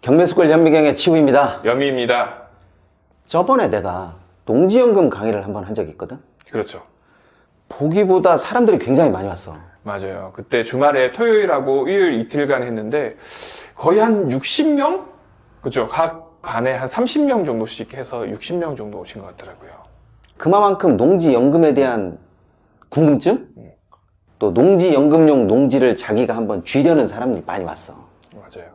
경매스쿨 현미경의 치우입니다. 여미입니다. 저번에 내가 농지연금 강의를 한번 한 적이 있거든. 그렇죠. 보기보다 사람들이 굉장히 많이 왔어. 맞아요. 그때 주말에 토요일하고 일요일 이틀간 했는데 거의 한 60명? 그렇죠. 각 반에 한 30명 정도씩 해서 60명 정도 오신 것 같더라고요. 그만큼 농지연금에 대한 궁금증? 또 농지연금용 농지를 자기가 한번 쥐려는 사람들이 많이 왔어. 맞아요.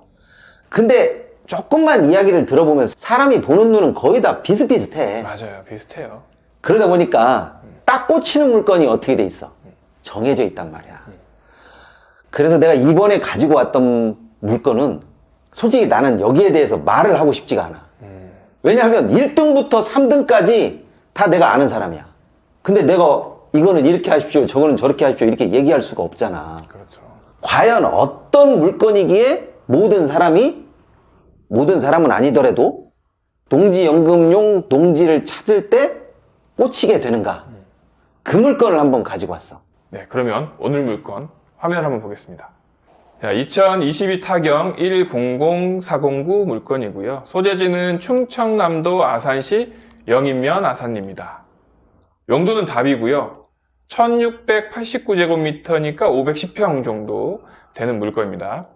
근데 조금만 이야기를 들어보면 사람이 보는 눈은 거의 다 비슷비슷해. 맞아요. 비슷해요. 그러다 보니까 딱 꽂히는 물건이 어떻게 돼 있어? 정해져 있단 말이야. 그래서 내가 이번에 가지고 왔던 물건은 솔직히 나는 여기에 대해서 말을 하고 싶지가 않아. 왜냐하면 1등부터 3등까지 다 내가 아는 사람이야. 근데 내가 이거는 이렇게 하십시오, 저거는 저렇게 하십시오 이렇게 얘기할 수가 없잖아. 그렇죠. 과연 어떤 물건이기에 모든 사람은 아니더라도 농지연금용 농지를 찾을 때 꽂히게 되는가? 그 물건을 한번 가지고 왔어. 네, 그러면 오늘 물건 화면 한번 보겠습니다. 자, 2022 타경 100409 물건이고요. 소재지는 충청남도 아산시 영인면 아산리입니다. 용도는 답이고요. 1689제곱미터니까 510평 정도 되는 물건입니다.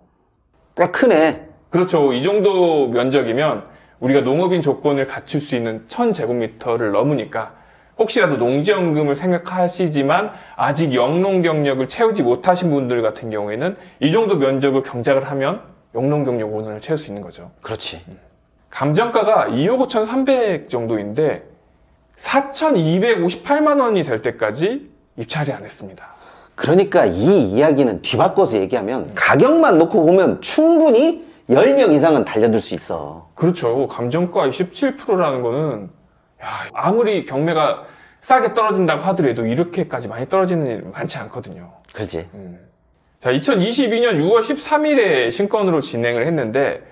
꽤 크네. 그렇죠. 이 정도 면적이면 우리가 농업인 조건을 갖출 수 있는 1000제곱미터를 넘으니까 혹시라도 농지연금을 생각하시지만 아직 영농 경력을 채우지 못하신 분들 같은 경우에는 이 정도 면적을 경작을 하면 영농 경력 5년을 채울 수 있는 거죠. 그렇지. 감정가가 2억 5,300 정도인데 4,258만 원이 될 때까지 입찰이 안 했습니다. 그러니까 이 이야기는 뒤바꿔서 얘기하면 가격만 놓고 보면 충분히 10명 이상은 달려들 수 있어. 그렇죠. 감정가 17%라는 거는 아무리 경매가 싸게 떨어진다고 하더라도 이렇게까지 많이 떨어지는 일 많지 않거든요. 그렇지. 자, 2022년 6월 13일에 신건으로 진행을 했는데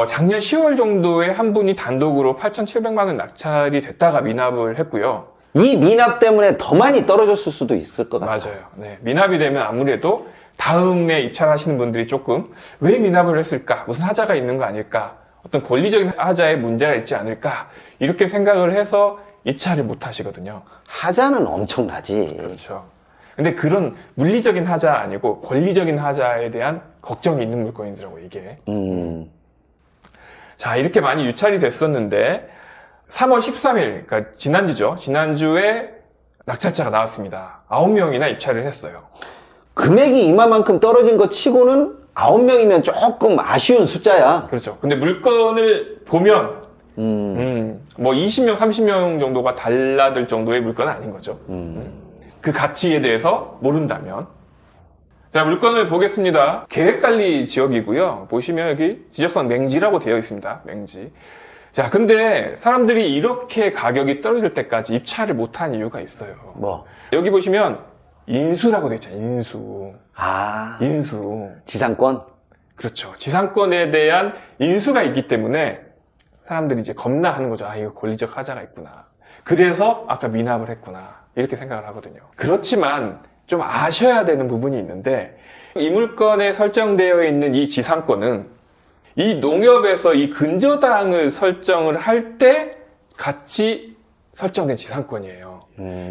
작년 10월 정도에 한 분이 단독으로 8,700만 원 낙찰이 됐다가 미납을 했고요. 이 미납 때문에 더 많이 떨어졌을 수도 있을 것 같아. 맞아요. 네, 미납이 되면 아무래도 다음에 입찰하시는 분들이 조금 왜 미납을 했을까? 무슨 하자가 있는 거 아닐까? 어떤 권리적인 하자에 문제가 있지 않을까? 이렇게 생각을 해서 입찰을 못 하시거든요. 하자는 엄청나지. 그렇죠. 근데 그런 물리적인 하자 아니고 권리적인 하자에 대한 걱정이 있는 물건이더라고요, 이게. 자, 이렇게 많이 유찰이 됐었는데 3월 13일, 그러니까 지난주죠. 지난주에 낙찰자가 나왔습니다. 9명이나 입찰을 했어요. 금액이 이만큼 떨어진 것 치고는 9명이면 조금 아쉬운 숫자야. 그렇죠. 근데 물건을 보면 뭐 20명, 30명 정도가 달라들 정도의 물건은 아닌 거죠. 그 가치에 대해서 모른다면. 자, 물건을 보겠습니다. 계획관리 지역이고요. 보시면 여기 지적선 맹지라고 되어 있습니다. 맹지. 자, 근데 사람들이 이렇게 가격이 떨어질 때까지 입찰을 못한 이유가 있어요. 뭐? 여기 보시면 인수라고 되어 있잖아요. 인수. 인수. 지상권? 그렇죠. 지상권에 대한 인수가 있기 때문에 사람들이 이제 겁나하는 거죠. 아, 이거 권리적 하자가 있구나. 그래서 아까 미납을 했구나. 이렇게 생각을 하거든요. 그렇지만 좀 아셔야 되는 부분이 있는데 이 물건에 설정되어 있는 이 지상권은 이 농협에서 이 근저당을 설정을 할 때 같이 설정된 지상권이에요.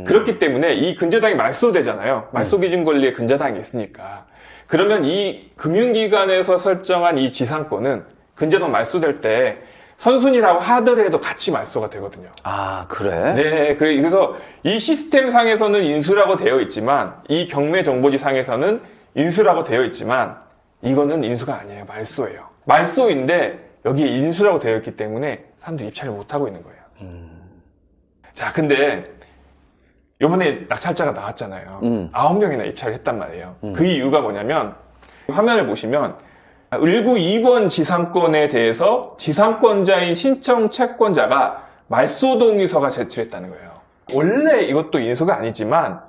그렇기 때문에 이 근저당이 말소되잖아요. 말소기준 권리에 근저당이 있으니까. 그러면 이 금융기관에서 설정한 이 지상권은 근저당 말소될 때 선순위라고 하더라도 같이 말소가 되거든요. 아, 그래? 네, 그래서 이 시스템 상에서는 인수라고 되어 있지만 이 경매 정보지 상에서는 인수라고 되어 있지만 이거는 인수가 아니에요. 말소예요. 말소인데 여기에 인수라고 되어 있기 때문에 사람들이 입찰을 못하고 있는 거예요. 자, 근데 이번에 낙찰자가 나왔잖아요. 9명이나 입찰을 했단 말이에요. 그 이유가 뭐냐면 화면을 보시면 을구 2번 지상권에 대해서 지상권자인 신청 채권자가 말소 동의서가 제출했다는 거예요. 원래 이것도 인수가 아니지만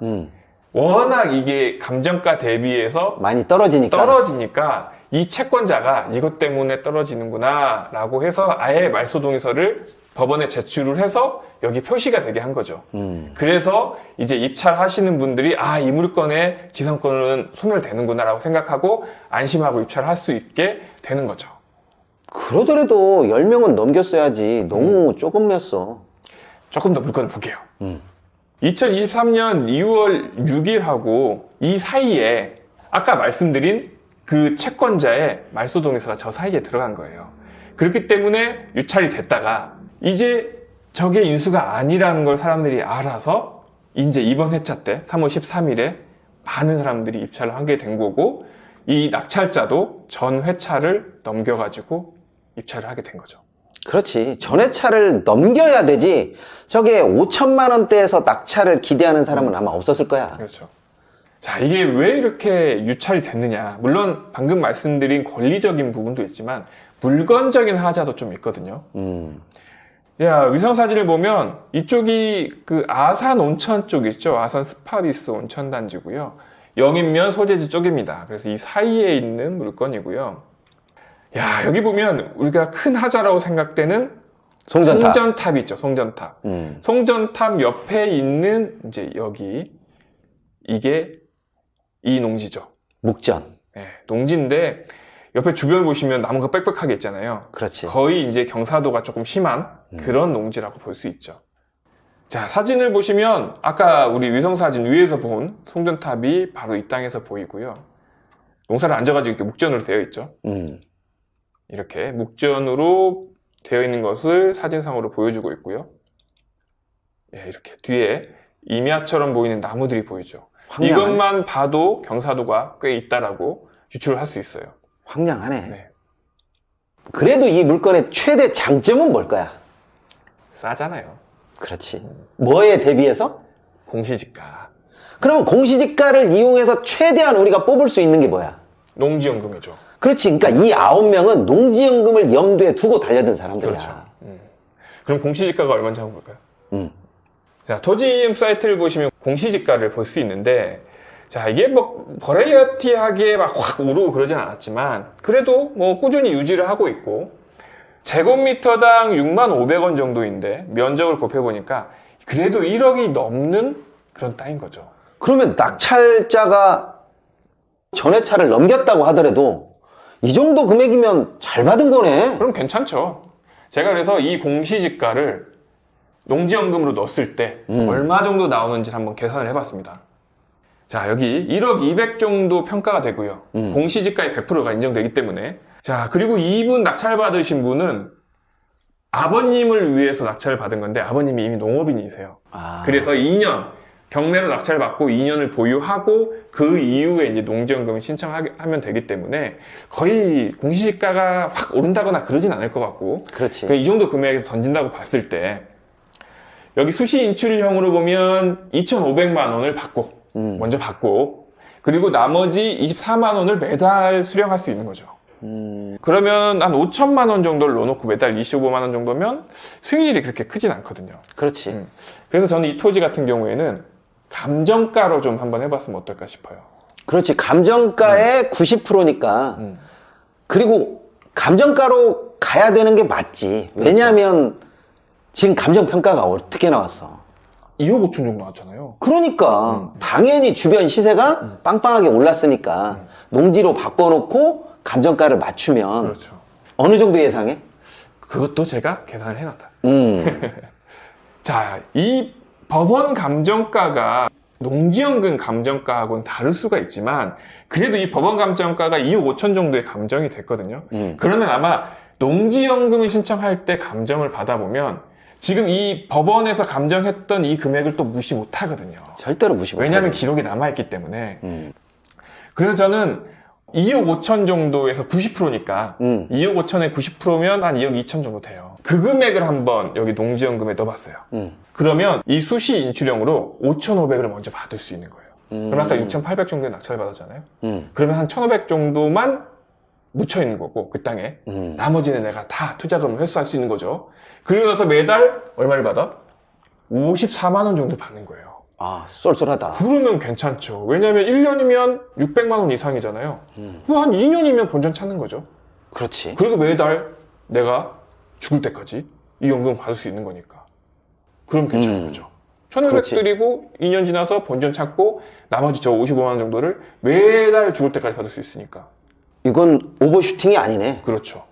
워낙 이게 감정가 대비해서 많이 떨어지니까 이 채권자가 이것 때문에 떨어지는구나 라고 해서 아예 말소 동의서를 법원에 제출을 해서 여기 표시가 되게 한 거죠. 그래서 이제 입찰하시는 분들이 이 물건의 지상권은 소멸되는구나 라고 생각하고 안심하고 입찰할 수 있게 되는 거죠. 그러더라도 10명은 넘겼어야지. 너무 조금이었어. 조금 더 물건을 볼게요. 2023년 2월 6일하고 이 사이에 아까 말씀드린 그 채권자의 말소동의서가 저 사이에 들어간 거예요. 그렇기 때문에 유찰이 됐다가 이제 저게 인수가 아니라는 걸 사람들이 알아서 이제 이번 회차 때 3월 13일에 많은 사람들이 입찰을 하게 된 거고, 이 낙찰자도 전 회차를 넘겨가지고 입찰을 하게 된 거죠. 그렇지. 전회차를 넘겨야 되지. 저게 5천만 원대에서 낙찰을 기대하는 사람은 아마 없었을 거야. 그렇죠. 자, 이게 왜 이렇게 유찰이 됐느냐. 물론 방금 말씀드린 권리적인 부분도 있지만 물건적인 하자도 좀 있거든요. 야, 위성 사진을 보면 이쪽이 그 아산 온천 쪽 있죠. 아산 스파비스 온천 단지고요. 영인면 소재지 쪽입니다. 그래서 이 사이에 있는 물건이고요. 야, 여기 보면 우리가 큰 하자라고 생각되는 송전탑. 송전탑 있죠. 송전탑. 송전탑 옆에 있는 이제 여기 이게 이 농지죠. 묵전. 네, 농지인데 옆에 주변 보시면 나무가 빽빽하게 있잖아요. 그렇지. 거의 이제 경사도가 조금 심한 그런 농지라고 볼 수 있죠. 자, 사진을 보시면 아까 우리 위성 사진 위에서 본 송전탑이 바로 이 땅에서 보이고요. 농사를 안 져가지고 이렇게 묵전으로 되어 있죠. 이렇게 묵전으로 되어 있는 것을 사진상으로 보여주고 있고요. 예, 이렇게 뒤에 임야처럼 보이는 나무들이 보이죠. 황량하네. 이것만 봐도 경사도가 꽤 있다라고 유추를 할 수 있어요. 황량하네. 네. 그래도 이 물건의 최대 장점은 뭘 거야? 싸잖아요. 그렇지. 뭐에 대비해서? 공시지가. 그러면 공시지가를 이용해서 최대한 우리가 뽑을 수 있는 게 뭐야? 농지연금이죠. 그렇지. 그러니까 이 9명은 농지연금을 염두에 두고 달려든 사람들이야. 그렇죠. 그럼 공시지가가 얼마인지 한번 볼까요? 음. 자, 토지임 사이트를 보시면 공시지가를 볼 수 있는데, 자, 이게 뭐 버라이어티하게 막 확 오르고 그러진 않았지만 그래도 뭐 꾸준히 유지를 하고 있고, 제곱미터당 65,000원 정도인데 면적을 곱해보니까 그래도 1억이 넘는 그런 땅인 거죠. 그러면 낙찰자가 전회차를 넘겼다고 하더라도 이 정도 금액이면 잘 받은 거네. 그럼 괜찮죠. 제가 그래서 이 공시지가를 농지연금으로 넣었을 때 얼마 정도 나오는지 한번 계산을 해봤습니다. 자, 여기 1억 200 정도 평가가 되고요. 공시지가의 100%가 인정되기 때문에. 자, 그리고 이분 낙찰 받으신 분은 아버님을 위해서 낙찰을 받은 건데 아버님이 이미 농업인이세요. 그래서 2년 경매로 낙찰을 받고 2년을 보유하고 그 이후에 이제 농지연금을 신청하면 되기 때문에 거의 공시지가가 확 오른다거나 그러진 않을 것 같고. 그렇지. 이 정도 금액에서 던진다고 봤을 때 여기 수시 인출형으로 보면 2,500만 원을 받고 먼저 받고, 그리고 나머지 24만 원을 매달 수령할 수 있는 거죠. 그러면 한 5천만 원 정도를 넣어놓고 매달 25만 원 정도면 수익률이 그렇게 크진 않거든요. 그렇지. 그래서 저는 이 토지 같은 경우에는 감정가로 좀 한번 해봤으면 어떨까 싶어요. 그렇지. 감정가의 90%니까. 그리고 감정가로 가야 되는 게 맞지. 왜냐하면 지금 감정평가가 어떻게 나왔어? 2억 5천 정도 나왔잖아요. 그러니까 당연히 주변 시세가 빵빵하게 올랐으니까 농지로 바꿔놓고 감정가를 맞추면 그렇죠. 어느 정도 예상해? 그것도 제가 계산을 해놨다. 음. 자, 이 법원 감정가가 농지연금 감정가하고는 다를 수가 있지만 그래도 이 법원 감정가가 2억 5천 정도의 감정이 됐거든요. 그러면 아마 농지연금을 신청할 때 감정을 받아보면 지금 이 법원에서 감정했던 이 금액을 또 무시 못 하거든요. 절대로 무시 못하지. 왜냐하면 기록이 남아있기 때문에. 그래서 저는 2억 5천 정도에서 90%니까 2억 5천에 90%면 한 2억 2천 정도 돼요. 그 금액을 한번 여기 농지연금에 넣어봤어요. 그러면 이 수시 인출형으로 5,500을 먼저 받을 수 있는 거예요. 그럼 아까 6,800 정도의 낙찰을 받았잖아요. 그러면 한 1,500 정도만 묻혀 있는 거고 그 땅에 나머지는 내가 다 투자금을 회수할 수 있는 거죠. 그리고 나서 매달 얼마를 받아? 54만 원 정도 받는 거예요. 아, 쏠쏠하다. 그러면 괜찮죠. 왜냐하면 1년이면 600만 원 이상이잖아요. 그럼 한 2년이면 본전 찾는 거죠. 그렇지. 그리고 매달 내가 죽을 때까지 이 연금 받을 수 있는 거니까. 그럼 괜찮은 거죠. 1,500 그렇지. 드리고 2년 지나서 본전 찾고 나머지 저 55만 원 정도를 매달 죽을 때까지 받을 수 있으니까. 이건 오버슈팅이 아니네. 그렇죠.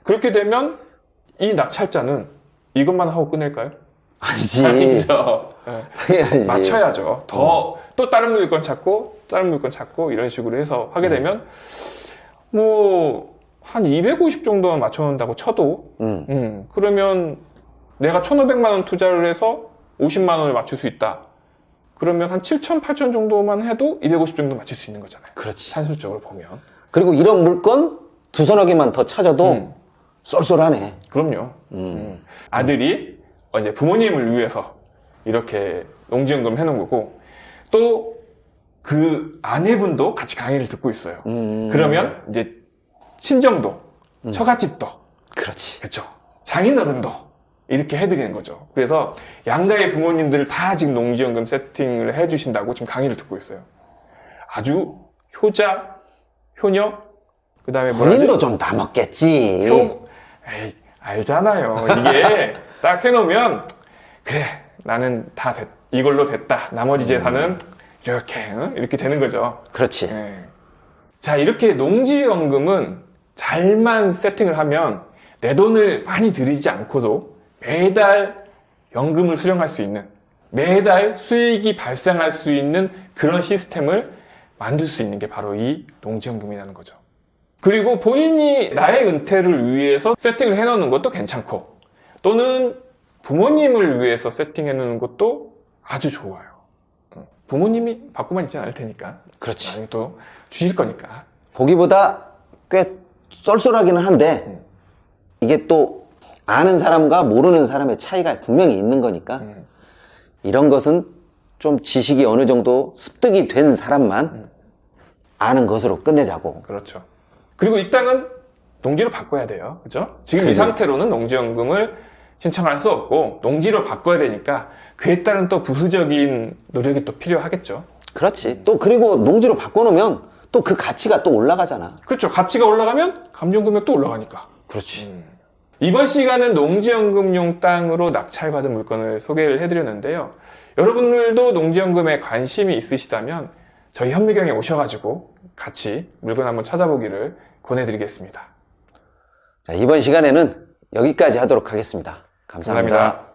그렇게 되면 이 낙찰자는 이것만 하고 끝낼까요? 아니지. 아니죠. 네. 당연히 아니지. 맞춰야죠. 또 다른 물건 찾고, 다른 물건 찾고, 이런 식으로 해서 하게 되면, 뭐, 한 250 정도만 맞춰놓는다고 쳐도, 그러면 내가 1,500만 원 투자를 해서 50만 원을 맞출 수 있다. 그러면 한 7천, 8천 정도만 해도 250 정도 맞출 수 있는 거잖아요. 그렇지. 산술적으로 보면. 그리고 이런 물건 두서너 개만 더 찾아도 쏠쏠하네. 그럼요. 아들이 이제 부모님을 위해서 이렇게 농지연금 해놓은 거고, 또 그 아내분도 같이 강의를 듣고 있어요. 그러면 이제 친정도, 처갓집도, 그렇지. 그렇죠. 장인어른도 이렇게 해드리는 거죠. 그래서 양가의 부모님들 다 지금 농지연금 세팅을 해주신다고 지금 강의를 듣고 있어요. 아주 효자, 효녀, 그 다음에 본인도 좀 남았겠지. 에이, 알잖아요. 이게 딱 해놓으면 그래 나는 다 이걸로 됐다. 나머지 재산은 이렇게 이렇게 되는 거죠. 그렇지. 네. 자, 이렇게 농지연금은 잘만 세팅을 하면 내 돈을 많이 들이지 않고도 매달 연금을 수령할 수 있는, 매달 수익이 발생할 수 있는 그런 시스템을 만들 수 있는 게 바로 이 농지연금이라는 거죠. 그리고 본인이 나의 은퇴를 위해서 세팅을 해놓는 것도 괜찮고, 또는 부모님을 위해서 세팅해 놓는 것도 아주 좋아요. 부모님이 받고만 있지 않을 테니까. 그렇지. 나중에 또 주실 거니까. 보기보다 꽤 쏠쏠하기는 한데 이게 또 아는 사람과 모르는 사람의 차이가 분명히 있는 거니까 이런 것은 좀 지식이 어느 정도 습득이 된 사람만 아는 것으로 끝내자고. 그렇죠. 그리고 이 땅은 농지로 바꿔야 돼요. 그죠? 지금 이 상태로는 농지연금을 신청할 수 없고 농지로 바꿔야 되니까 그에 따른 또 부수적인 노력이 또 필요하겠죠. 그렇지. 또 그리고 농지로 바꿔놓으면 또 그 가치가 또 올라가잖아. 그렇죠. 가치가 올라가면 감정금액도 올라가니까. 그렇지. 이번 시간은 농지연금용 땅으로 낙찰받은 물건을 소개를 해드렸는데요. 여러분들도 농지연금에 관심이 있으시다면 저희 현미경에 오셔가지고 같이 물건 한번 찾아보기를 권해드리겠습니다. 자, 이번 시간에는 여기까지 하도록 하겠습니다. 감사합니다. 감사합니다.